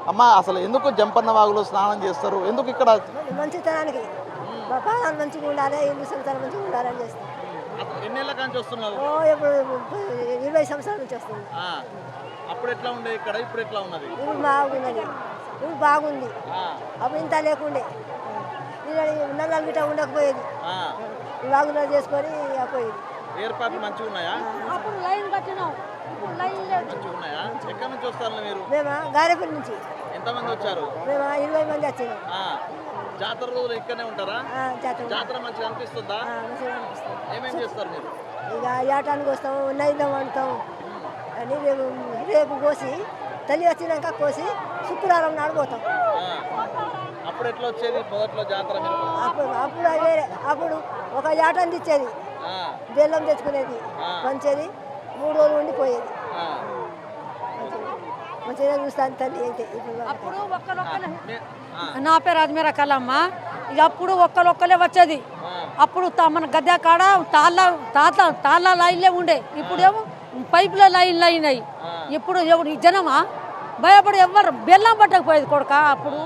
అమ్మ అసలు ఎందుకు జంపన్న వాగులో స్నానం చేస్తారు? ఎందుకు ఇక్కడ? మంచితనానికి మా పాదాలు మంచిగా ఉండాలి, ఇల్లు సంతానం మంచిగా ఉండాలని చేస్తాం. ఎన్నేళ్ళ కాంచి వస్తున్నారు? ఇప్పుడు 20 సంవత్సరాల నుంచి వస్తుంది. అప్పుడు ఎట్లా ఉండే ఇక్కడ, ఇప్పుడు ఎట్లా ఉన్నది? ఇప్పుడు బాగున్నది, ఇప్పుడు బాగుంది. అప్పుడు ఇంత లేకుండే నల్లలు గిట్ట ఉండకపోయేది, బాగున్నా చేసుకొని పోయేది. ఏర్పాట్లు మంచిగా ఉన్నాయా? అప్పుడు లైన్ కట్టినాం, మంచిగా ఉన్నాయా? ఎక్కడి నుంచి వస్తారు మీరు? మేము గారెపల్లి నుంచి. ఎంతమంది వచ్చారు? మేము 20 మంది వచ్చినాం. జాతర రోజులు ఇక్కడనే ఉంటారా? జాతర మంచిగా అనిపిస్తుందా? మంచిగా అనిపిస్తుంది. ఏమేం చేస్తారు మీరు? ఇక ఏటానికి వస్తాము, నైదం వండుతాం అని రేపు కోసి తల్లి వచ్చినాక కోసి శుక్రవారం నాడు పోతాం. అప్పుడు ఎట్లా వచ్చేది మొదట్లో జాతర? అప్పుడు వేరే, అప్పుడు ఒక ఏటాన్ని తెచ్చేది, బెల్లం తెచ్చుకునేది, పంచేది, 3 రోజులు ఉండిపోయేది. మంచిగా చూస్తాను తల్లి అయితే. అప్పుడు నా పేరు అజ్మీరా కలమ్మ. ఇక అప్పుడు ఒక్కలే వచ్చేది. అప్పుడు మన గద్దె కాడ తాళ్ళ లైన్లే ఉండే, ఇప్పుడేమో పైపుల లైన్లు అయినాయి. ఇప్పుడు ఎవడు జనమా భయపడి ఎవరు బెల్లం పట్టకపోయేది కొడుక అప్పుడు.